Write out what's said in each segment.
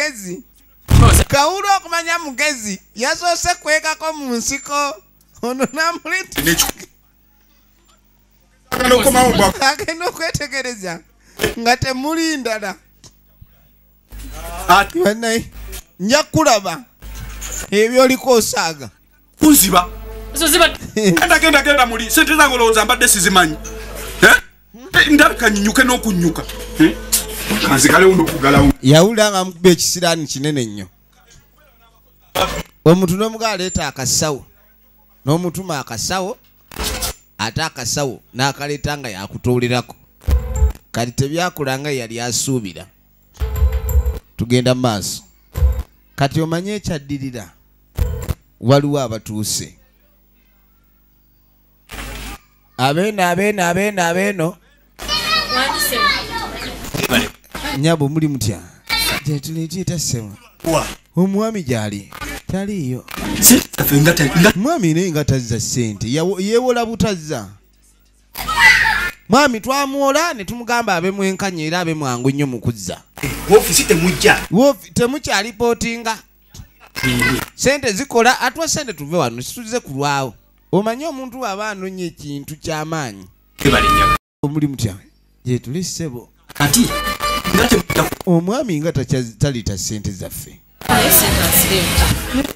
mugezi kawulo okumanya mugezi yasoose kwekako mu nsiko ono namuleta agenda okwetegereza nga temuli ndala banaye nja kulaba ebyoliko osaaga kunziba genda muli sente zange olowooza mbadde sizimanyi ndabika nyinyuke n'okunyuka kanzikalewo ndokugalawo yawulira nga mukuba ekisiraani kinene nnyo omuntu n'omugaa aleeta akasawo n'omutuma akasawo ate akasawo n'akaleeta nga yakutuulirako kati tebyakula nga yali asuubira tugenda mu maaso kati omanye ekyaddirira waliwo abatuuse abeeno nyabo muli mutya tuleeteeta ssema omwami gyali taliiyo mwami naye nga tazza ssente yeewola butazza mwami twamuwola ne tumugamba abe mwenkanya era abe mwangu nnyo mu kuzza woofiisi temujja temukyalipootinga sente zikola atwa sente tuve wano situze kulwawo omanye omuntu aba anonya ekintu ky'amaanyi omuli mutya gye tuli ssebo kati omwami nga taliita sente zaffe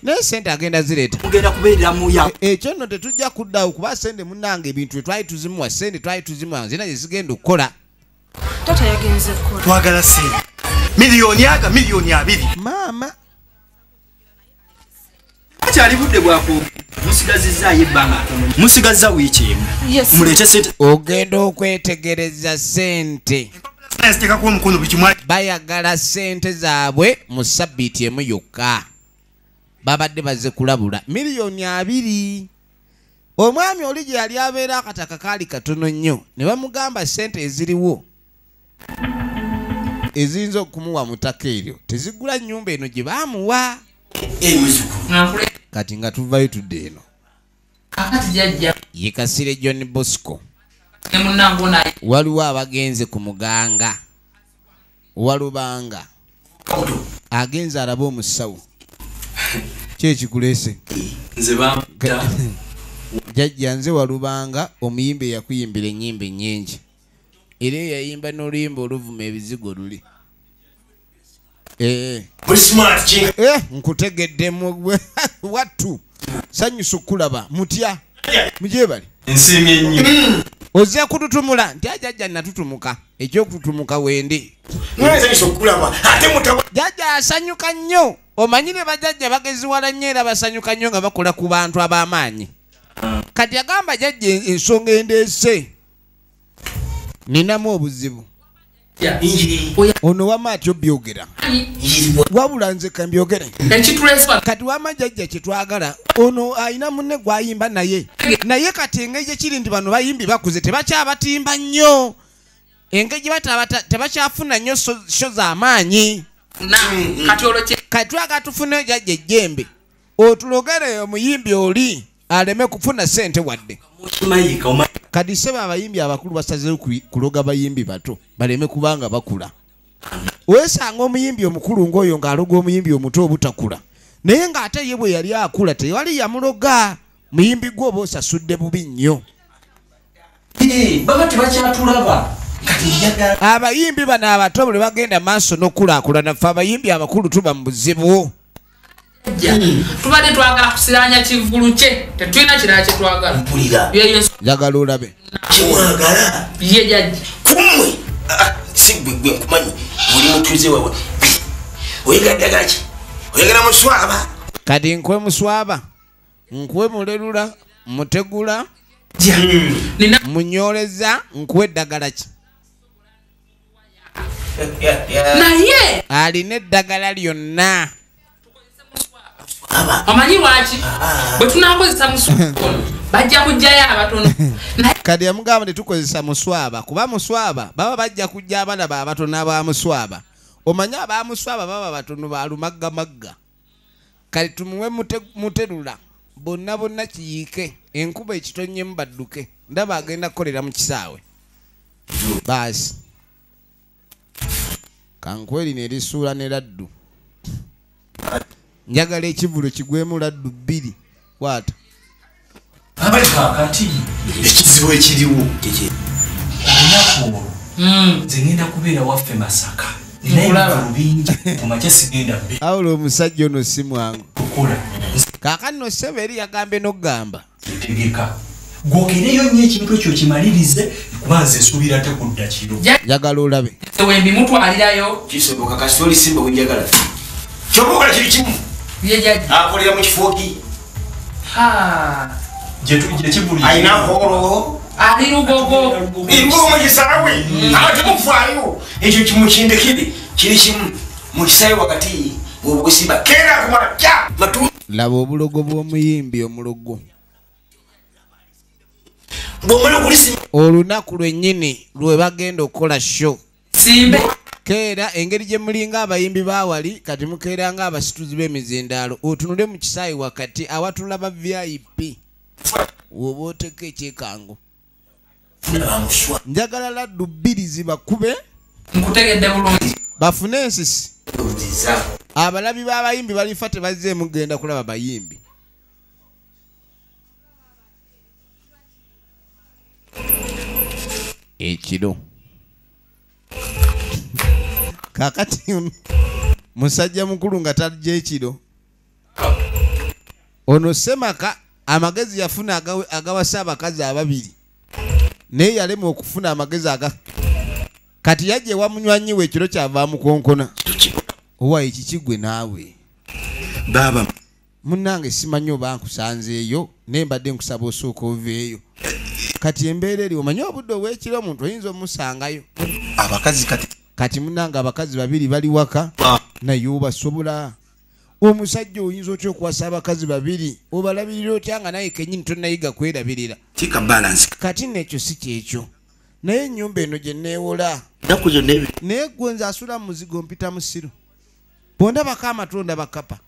naye sente agenda zireeta mugenda kubeerera muya ekyo nno tetujja kuddawo kuba sente munnange ebintu twali tuzimuwa sente twali tuzimuwa zina zezigenda okukola tata yagenze kukola twagala sente miliyoni 2 maama akyali budde bwako musigazizaayo ebbanga musigaza wiiki emu muleete sente ogenda okwetegereza sente zitekako omukono bikimwa bayagala sente zaabwe mu sabbiiti emu yokka babadde bazze kulabula miliyoni 2 omwami oli gye yali abeera akataka kaali katono nnyo ne bamugamba sente eziriwo eziyinza okumuwa mu ttaka eryo tezigula nnyumba eno gye baamuwa kati nga tuvayo tudde eno ye Kasire John Bosco waliwo abagenze ku muganga walubanga agenze alabe omusawo kyekikuleese jajja nze walubanga omuyimbi eyakuyimbira ennyimba ennyingi era yayimba n'oluyimba oluvuma ebizigo luli nkutegedde wattu sanyusa okulaba mutya mugyebali ensiimye ennyo ozze kututumula nti ajajja natutumuka ekyokututumuka wendi jajja asanyuka nnyo omanyire bajajja bageziwala nnyo era basanyuka nnyo nga bakola ku bantu ab'amaanyi kati agamba jajja ensonga endeese ninamu obuzibu ono wama atyo byogera wabula nze kambyogere kati wama jajja kyetwagala ono alina munne gwayimba naye kati engeri gyekiri nti bano bayimbi bakuze tebakyabatimba nnyo engeri gye tebakyafuna nnyo sho z'amaanyi kati twagala tufuneyo jajja ejjembe otulogere omuyimbi oli aleme kufuna sente wadde kati seba abayimbi abakulu basazeewo kuloga bayimbi bato baleme kubanga bakula weesanga omuyimbi omukulu ng'oyo ng'aloga omuyimbi omuto obutakula naye ng'ate ye bwe yali akula tewali yamuloga muyimbi gwe oba osasudde bubi nnyo baba tebakyatulaba abayimbi bano abato bwe bagenda maaso n'okulaakulana ffe abayimbi abakulu tuba mu buzibu tubadde twagala kusiranya kivulu kye tetulina kirala kye twagala njagala olabe kimwagala ye jajja kumwe si gwe nkumanyi buli mutuuze wawe oyagala ddagala ki oyagala muswaba kati nkwe muswaba nkwe mulerula mutegula munyoleza nkwe eddagala ki naye alina eddagala lyonna omanyi lwaki bwe tunakozesa muswaba bajja kujjayo abatono kati yamugamba tetukozesa muswaba kuba muswaba baba bajja kujja abalaba abatono abamuswaba omanyi abamuswaba baba batono balumaggamagga kati tumuwe muterula bonna kiyiike enkuba ekitonyemu badduke ndaba agenda kukolera mu kisaawe baasi kankweri nerisuula ne laddu njagala ekivulu kigwemu laddu 2 kwata kakati ekizibu ekiriwo olunaku nze ngenda kubeera waffe Masaka naye bingi kumakya sigenda mbe awula omusajja ono si mwangu kukola kaakati no ssebo eri yagambe n'okugamba tegeka gwogereyo nnyo ekintu ekyo kimalirize kuba nze nsuubira tekudda kiro njagala olabe wembi mutwalirayo kisoboka kasita oli simba bwenjagala kyobaokola kiri kimu akolera mu kifooki ayina horo ali lugogo mukisawe atemufaayo ekyo kimukindekire kiri kimu mukisawe wakati obwesimba kera kumakya laba obulogo bw'omuyimbi omulogo olunaku lwennyini lwe bagenda okukola show simbe keera engeri gye mulinga abayimbi bawali kati mukeera nga abasituzi b'emizindaalo otunule mu kisaayi wakati awatula ba VIP woba oteka ekyekango njagala laddu 2 zibakube nkutegedde bulungi bafune ensisi abalabi b'abayimbi balifa tebazze mugenda kulaba bayimbi ekiro kakati musajja mukulu nga tajja ekiro ono Semaka amagezi yafuna agawasa abakazi 2 naye yalema okufuna amagezi kati yajje wamunywanyi we ekiro kyava mukonkona owa ekikigwe naawe baba munnange simanyi oba nkusanzeeyo naye mbadde nkusaba osooka oveeyo kati embeera eri omanyi obudde obw'ekiro omuntu oyinza omusangayo abakazi kati munnange abakazi 2 bali waka naye obasobola omusajja oyinza otya okuwasa abakazi 2 obalabirira otya nga naye kennyini tonnayiga kwerabirira tika balance kati nekyo si kyekyo naye ennyumba eno gye neewola naye gwe nze asula mu muzigo mpita mu ssiro bondabako amatonda bakapa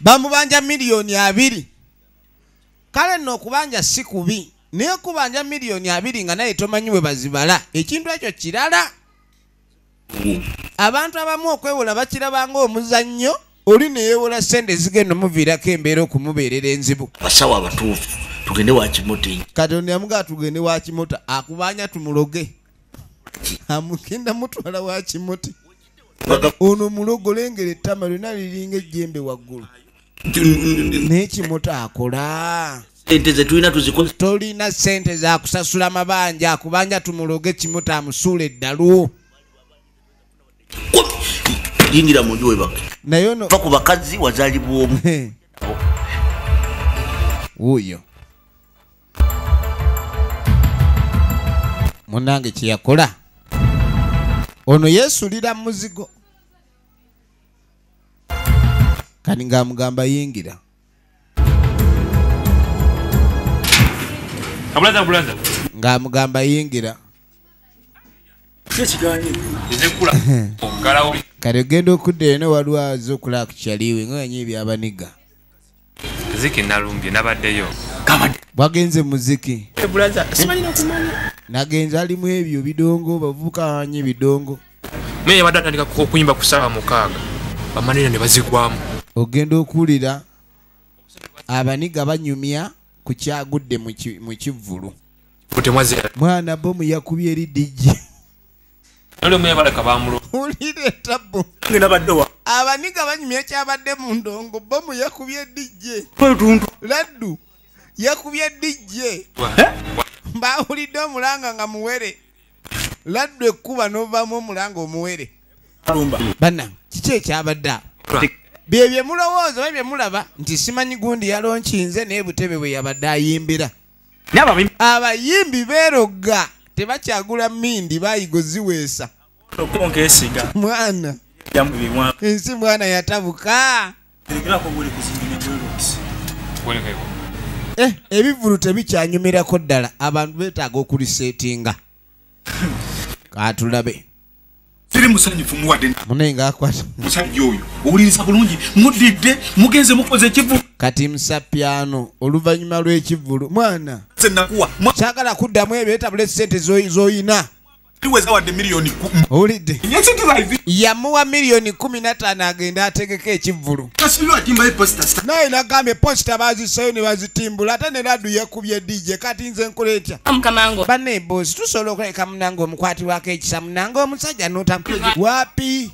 bamubanja $2,000,000 kale nno okubanja si kubi naye kubanja $2,000,000 nga naye tomanyi we bazibala ekintu ekyo kirala abantu abamu okwewola bakirabanga omuzannyo oli neyewola sente zigenda omuviirako embeera okumubeerera enzibu basawo abatuufu tugende wakimoti katonda yamugaa tugende wakimota akubanya tumuloge amugenda mutwala wakimoti ono mulogo lengera ettama lyonna liringa ejjembe waggulu naye kimota akola ente zetulina tuzikoze tolina sente zakusasula mabanja akubanja tumuloge kimota amusuula eddalu yingira mu nju webake naye ono ku bakazi wazaalibwa omu wuuyo munange kyeyakola ono yeesulira muzigo kani ng'amugamba yingira ng'amugamba yingira kati ogenda okudda eno waliwo aza okulaba ku kyaliwe ngaanyi ebyabaniga ziki nalumbye nabaddeyo bwagenze muziki nagenze alimu ebyo bidongo bavubuka banyi ebidongo naye yabadde atandika okuyimba ku ssaawa 6 bamanira ne bazigwamu ogenda okuwulira abaniga banyumya ku kyagudde mu kivvulu mwana bomu yakubye eri DJ ulire etabu abaniga banyumya ekyabadde mu ndongo bomu yakubye DJ laddu yakubye DJ mbawulidde omulanga nga muwere laddu ekkuba n'ovaamu omulanga omuwere bana kiki ekyabadde bye bye mulowooza oba bye mulaba nti simanyi gundi yalonkinze naye butebe bwe yabadde ayimbira abayimbi beeroga tebakyagula mmindi bayigo ziweesa mwana ensi mwana yatabuka ebivulu tebikyanyumirako ddala abantu beetaaga okuliseetinga katulabe siri musanyufu muwadde munaye ngaakwata musajja oyo owuliriza bulungi muddidde mugenze mukoze ekivulu kati musapiano oluvannyuma lw'ekivulu mwana nakuwa kyagala kuddamu ebyo etabula esente z'oyina Liweza wadde milioni 10. Olidde. Yes it is. Yamuwa milioni 15 agenda ategeka ekivvulu. Kasulu atimba posta. Naye nagambye posta bazisayo ne bazitimbula ate ne Laddu yakubye DJ kati nze nkola etya. Mukamango. Banne boss tusobola okuleka Munango omukwati wako ekisa Munango omusajja notam. Wapi?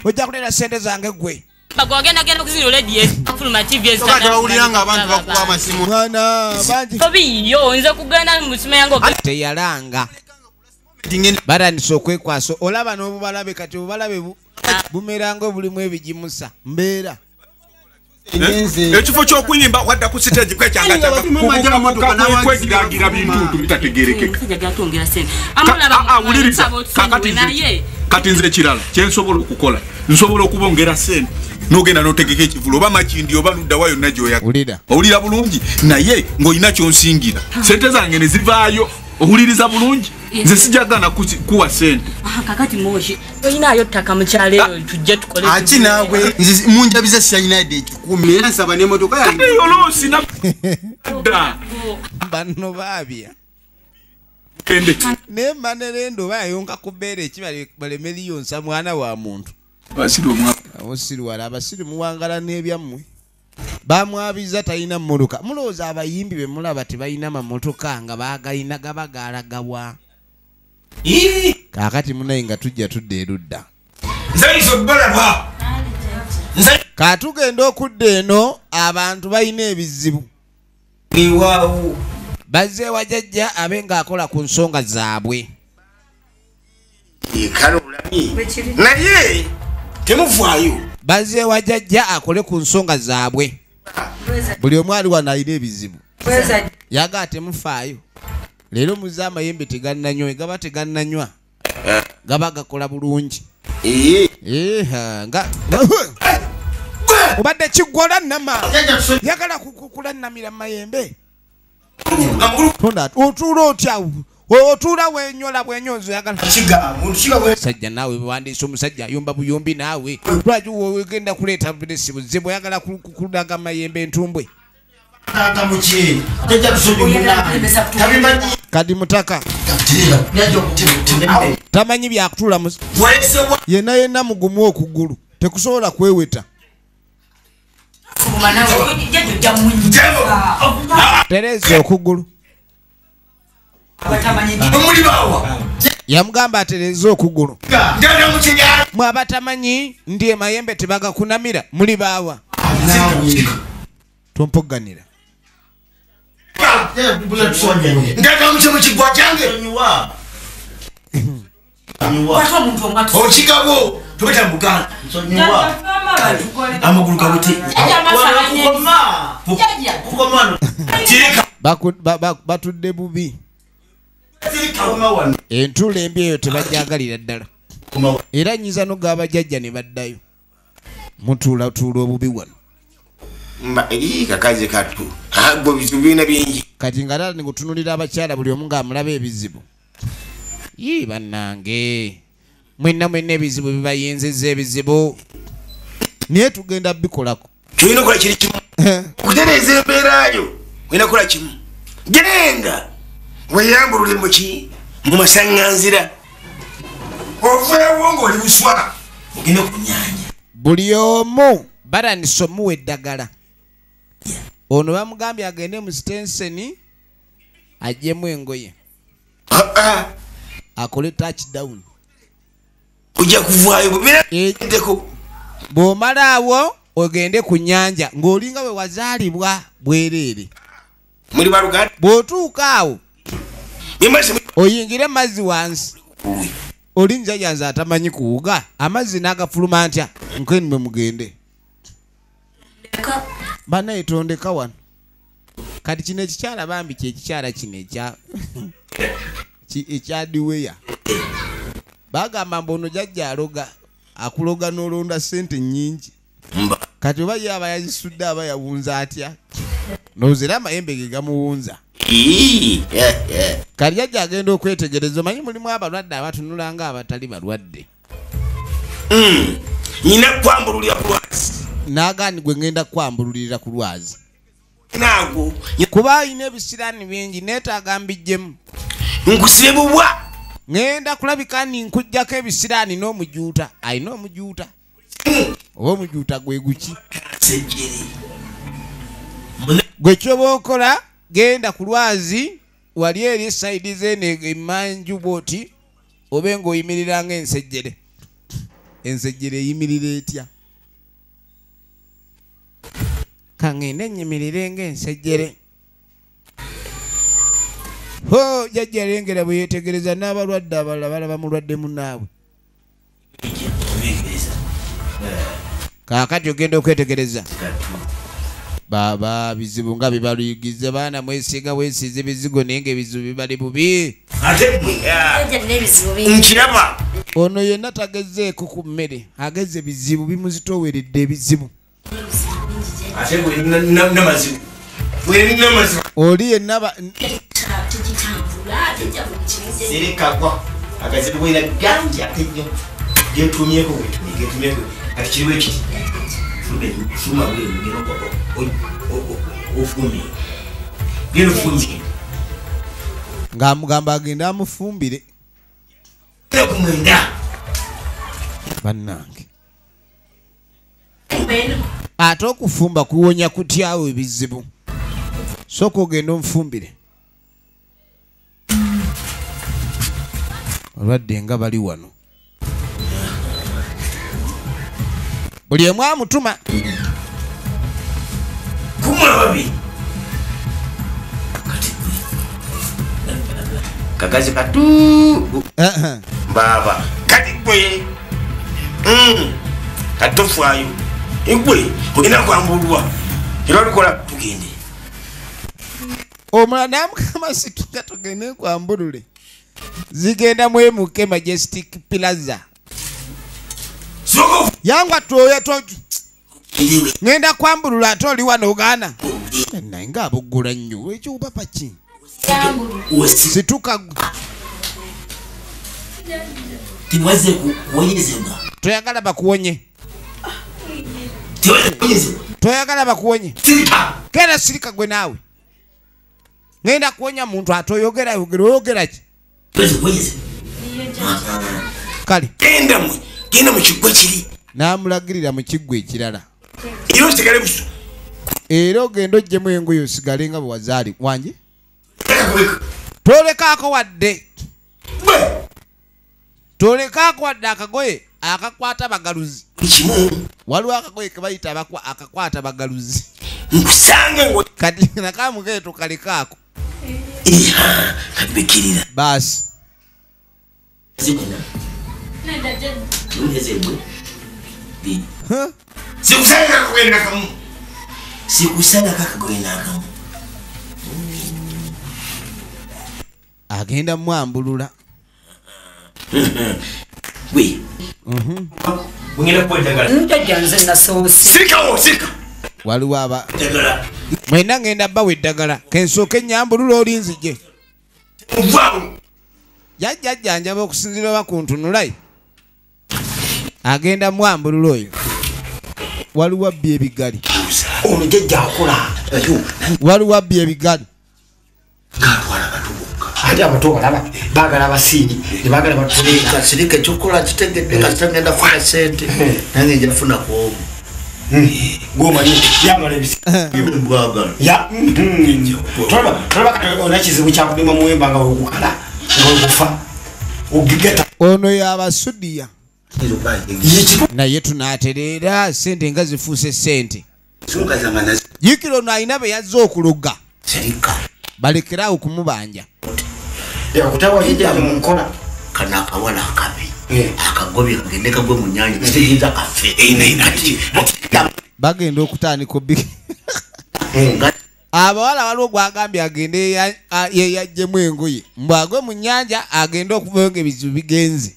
Ojja kulera sente zange gwe. Bagogenda genda kuziro lady fuluma TV ezana. Bakawuliranga abantu bakuba amasimu. Mwana banji. Obi yo nze kugenda mu musime yango. Teyalanga. Barandise okwekwaso olaba n'obubalabe kati obubalabe bumeranga bulimu ebijimusa mbeera ekifo ky'okuyimba wadda ku stage kwekyanga kwegiragira bintu bitategerekeka kati nze ekirala kyensobola okukola nsobola okubongera sente nogenda notegeka ekivulo oba makindi oba luddawa yonna gyoyagala owulira bulungi naye ng'olina kyonsingira sente zange ne zivaayo owuliriza bulungi nze sijagana kuwa sente kakati moshi olinayo ttaka mu kyalo tujje tukole ati nawe nze munjabiza siyinade ekikumi era nsaba n'emmotoka yange yolosi na banno baabya kende ne manerendo bayonka kubeera ekibale balemeriyo mwana wa muntu basiru omwaka abasiru wala abasiru muwangala n'ebyammwe bamwabiza talina mmotoka mulowooza abayimbi be mulaba tebalina mamotoka nga bagalina gabagalagabwa kakati munaye nga tujja tudda erudda katugenda okudda eno abantu balina ebizibu bazze wajajja abe ng'akola ku nsonga zaabwe naye temuvaayo bazze wajajja akole ku nsonga zaabwe buli omu ali wano alina ebizibu yaga temufaayo leero muze amayembe tegannanywa gaba tegannanywa gaba gakola bulungi obadde kiggwola nnama yagala kukulannamira mayembe otuula otya otuula wenyola bwenyozo yagala sajja naawe bwandisa omusajja ayomba buyombi naawe lwaki wegenda kuleeta bulesi buzibu oyagala kulaga mayembe entumbwe kadi mutaka tamanyi byakutuula yenna mugumu okugulu tekusobola kweweta tereza okugulu yamugamba atereza okugulu mwe abatamanyi ndi emayembe tebagakunamira muli baawa tompoganira okigabo tobetambuga amagulu gabuti batudde bubi entula embi eyo tebajjagalira ddala era nyiza nogabajjajja ne baddayo mutuulatuula obubi wano kakazi katu agwo bizibu bina bingi kati nga tala nikutunulira abakyala buli omu ng'amulaba ebizibu bannange mwenna ebizibu bibayenzeza ebizibu naye tugenda bikolako tulina kola kiri kimu kutereeza embeerayo olina kola kimu genda weyambulule muki mu masaŋŋanzira oveewo ng'oli buswa ogende ku nnyanja buli omu baranisa omuwa eddagala ono bamugambye agende mu stenseni ajjemu engoye akole touchdown ojja kuvaayo bubirako bw'omala awo ogende ku nnyanja ng'olinga we wazaalibwa bwereere muli baluganda bw'otuuka awo oyingire mazzi wansi oli njajanze atamanyi kuwuga amazzi n'agafuluma ntya nkenimwe mugende banaye tondeka wano kati kino ekikyala bambi kyekikyala kino ekyadiweya bagamba mbu ono jajja aloga akuloga n'olonda sente nnyingi kati oba ye aba yazisudde aba yawunza atya nozera amayembe ge gamuwunza kati jajja agenda okwetegereza omanyi mulimu abalwadde abatunula nga abatali balwadde nyina kwambululira ku lwazi naagani gwe ngenda kwambululira ku lwazi naago kuba alina ebisiraani bingi neetaaga mbijjemu nkusibe bubwa ngenda kulabika nkujjako ebisiraani n'omujuuta alina omujuuta oba omujuuta gwe guki gwe kyoba okola genda ku lwazi wali eri esaidi zeno emanju bwoti obe ng'oyimirira ng'ensejjere ensejjere eyimirira etya kaŋŋende enyimirire ng'ensejjere ho jajja lengera bwe yeetegereza n'abalwadde abalala balaba mulwadde munnaabwe kaakati ogenda okwetegereza baba bizibu nga bibaluyigize baana mwesiga wesize bizigo naye ng'ebizibu bibali bubi nkiraba ono yenna tagezeeko ku mmere ageze bizibu bimuzitooweredde ebizibu oli yenna sirikagwa akazibu bwina gangi atenyo getumyeko getumyeko ati kiriwo ekiti fuma bwe ngero ofumi gero funzi ng'amugamba agenda amufumbire kumwenda bannange ate okufumba kuwonya kutyawo ebizibu sooka ogenda omufumbire olwadde nga bali wano buli emu amutuma kumwababi kagazi katu baba kati gwe katofaayo egwe ogenda kwambulwa era olikola tugende omulala namukama situka tugende kwambulule zigenda mwemuke Majestic Plaza yangwa toya ngenda kwambulula ate oli wano ogaana naye ng'abuggula nnyo ekyuba paki situka tiwaze kuwonyezebwa toyagala bakuwonye toyagala bakuwonye kera sirika gwe naawe ngenda kuwonya muntu ate oyogera ki kale genda mu kiggwa kiri n'amulagirira mu kiggwa ekirala era osigale buso era ogenda oggyemu engoye osigale nga bwe wazaali wange tolekaako wadde akagoye akakwata bagaluzi waliwo akagoye kebayita akakwata bagaluzi kati nakamugaye tokalekaako baasi sikusana kakagoye nakamu agenda mwambulula we waliwo aba mwena ngenda bawa eddagala kensooka ennyambulula olinzije jajjanjaba okusinzira oba ku ntunulayi agenda mwambulula oyo waliwo abbi ebigali omujjajja akola waliwo abbi ebigali ate abato balaba bagala abasiini nebagala batuleka sirika ekyokukola kitegedde nga kitagenda funa sente nange njafuna kwogo gomanyi yamala ebisibwagala tolaba ona kizibu kyakudima muwemba nga wegukala ngaogufa ogigeta ono yabasudiya naye tunatereera sente nga zifuuse sente jikira ono alina be yazze okuloga balekerawo kumubanja yakutawalidde munkola kana akawala akabi akagobye kagende kagwe mu nyanja kitegeeza kafe bagenda okutandika obi abawala waliwo gwagambye agende yeyajjemu engoye mbwagwe mu nyanja agende okuvayo ng'ebizibu bigenze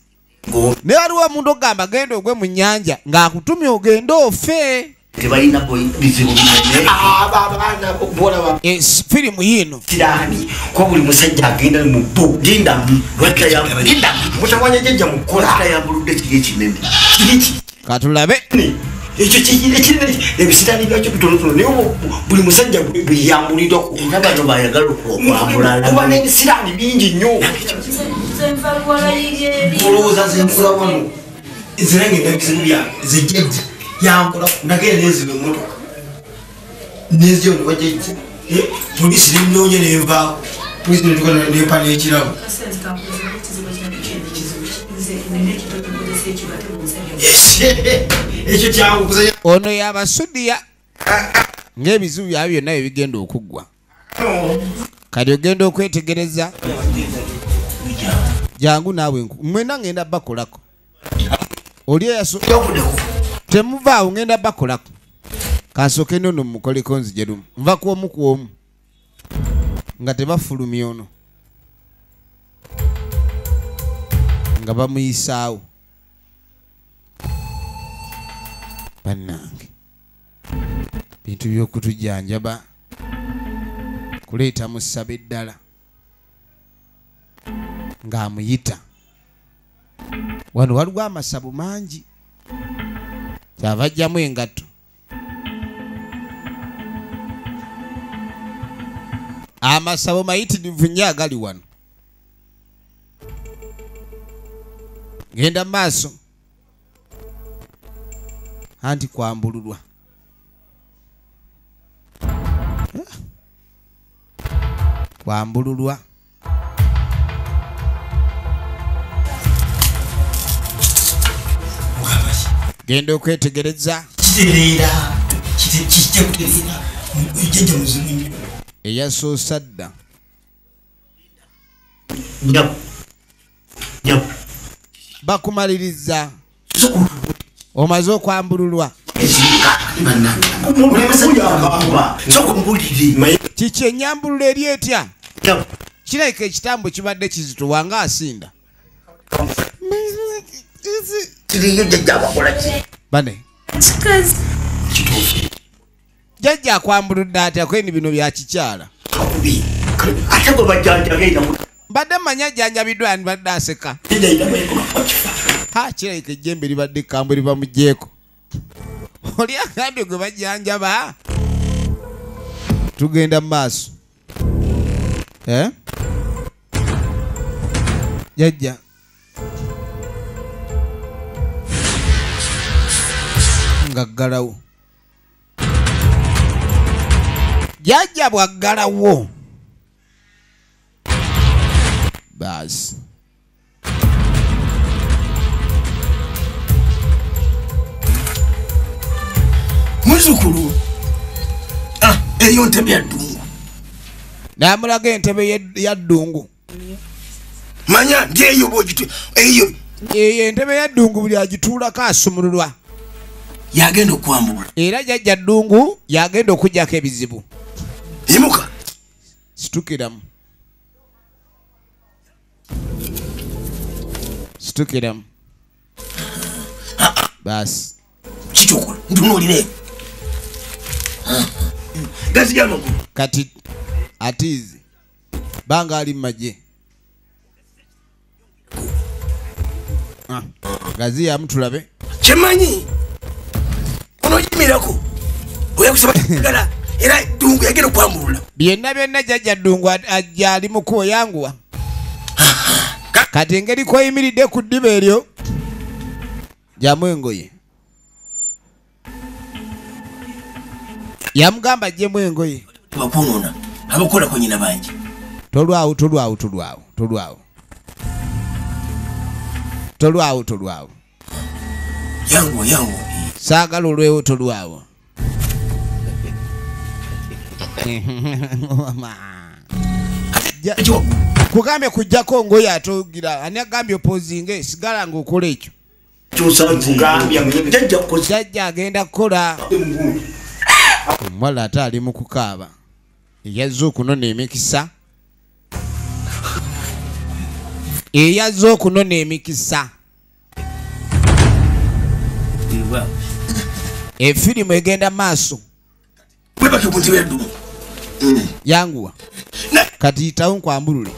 naye waliwo omuntu ogamba agenda ogwe mu nyanja ng'akutumye ogende ofe tebalina bizibu binene abaana bola firimu yino tirani ko buli musajja agenda mu bo dinda dinda mutawanya jjajja mukola yambuludde kiri ekinene katulabe ekyo kinene ebisitani byakyo bitonotono naye buli musajja bweyambulidwako era bano bayagala okwambulala kuba n'ebisirani bingi nnyo olowooza zenfula wano ezirange ebizibu byange zijjajja yankola nagera neziba emmotoka nezyo nebajjajja polisi nemnoonya nenvaako polisi netuka nempa n'ekirabo ekyo kyangukuza ono yabasudiya ng'ebizibu byabyo byonna bigenda okuggwa kati ogenda okwetegereza jangu naawe mwena ngenda bakolako oli temuvaawo ngenda bakolako kansooke nono mukoleko nzije lumu nva kwomu kwomu nga tebafulumya ono nga bamuyisaawo bannange bintu by'okutujanjaba kuleeta musabe ddala ng'amuyita wano waliwo amasabo mangi kyava ajjamu engatto amasabo mayitirivu nnyo agali wano genda maaso anti kwambululwa kwambululwa genda okwetegereza kitereera kijja kutereera ejjajja muzimu eyasoosa dda bakumaliriza omaze okwambululwa kiki enyambulula eri etya kirabika ekitambo kibadde kizitowa nga asinda bane jjajja akwambuludde atya kweni bino bya kikyala mbadde manya jjanjabiddwa nibadde aseka kirabika ejjembe libadde ekkambwe libamugjeeko oli agambye gwe bajjanjaba tugenda mu maaso jjajja nga ggalawo jjajja bwaggalawo baasi muzukulu eyo ntebe ya ddungu namulaga entebe ya ddungu manya ndi eyo bwogitu eyo entebe ya ddungu buli agituulako asumululwa yagenda okwambulula era jjajja ddungu yagenda okugjako ebizibu imuka situkiramu situkiramu baasi kitokola ntunuulire gazi y'amagulu kati atiizi banga ali mumagye gazi yamu tulabe kyemanyi onojimirako oyakusaba era ddungu yagenda okwambulula byonna byonna jjajja ddungu ajja ali mu kkubo yanguwa kati engeri kweyimiridde ku ddiba eryo jamu engoye yamugamba ajjemu engoye bakunona abakola ko nyina bangi tolwawo yangu saagala olwewo tolwawo kugambye kujjako ngoye atogira ani agambye opozinge sigala ngaokola ekyo jjajja agenda kukola omuwala ate ali mu kukaaba eyazze okunona emikisa efirimu egenda maaso yanguwa kati yitawo nkwambulule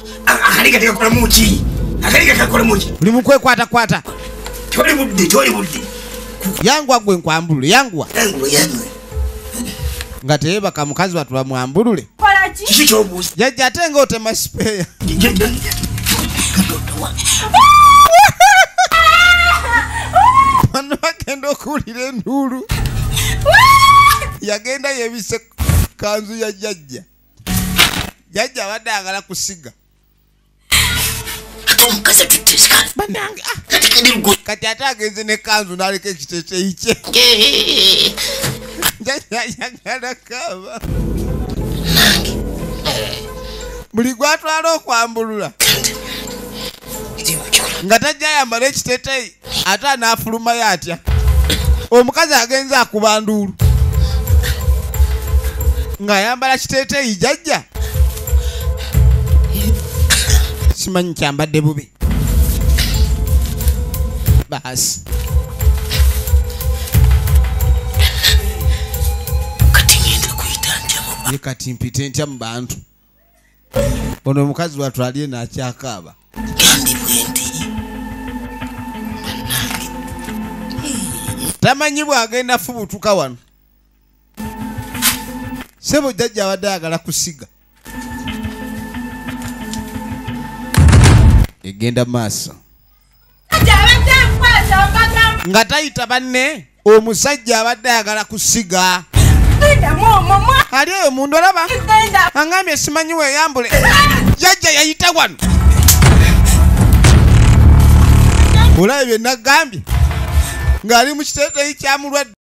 buli mukwekwatakwata yanguwa gwe nkwambulule yanguwa nga teyebaka mukazi watu bamwambulule jjajja ate nga otema sipeeya bano bagenda okuwulira enduulu yagenda yebise kanzu ya jjajja abadde ayagala kusiga banange kati ate agenze ne kanzu n'aleka ekiteeteeyi kye jjajja ayagala kaaba buli gwatwala okwambulula nga tajja ayambala ekiteeteeyi ate anaafulumayo atya omukazi agenze akuba nduulu ng'ayambala kiteeteeyi jjajja simanyi kyambadde bubi baasi ye kati mpite ntya mu bantu ono omukazi watwalye n'akyakaaba tamanyi bw'agenda fubutuka wano sebo jjajja abadde ayagala kusiga egenda maaso nga tayita banne omusajja abadde ayagala kusiga ali eyo mundu olaba angambye simanyi weeyambule jjajja yayita wano olaba bye nagambye ng'ali mu kiteeteeyi kyamulwadde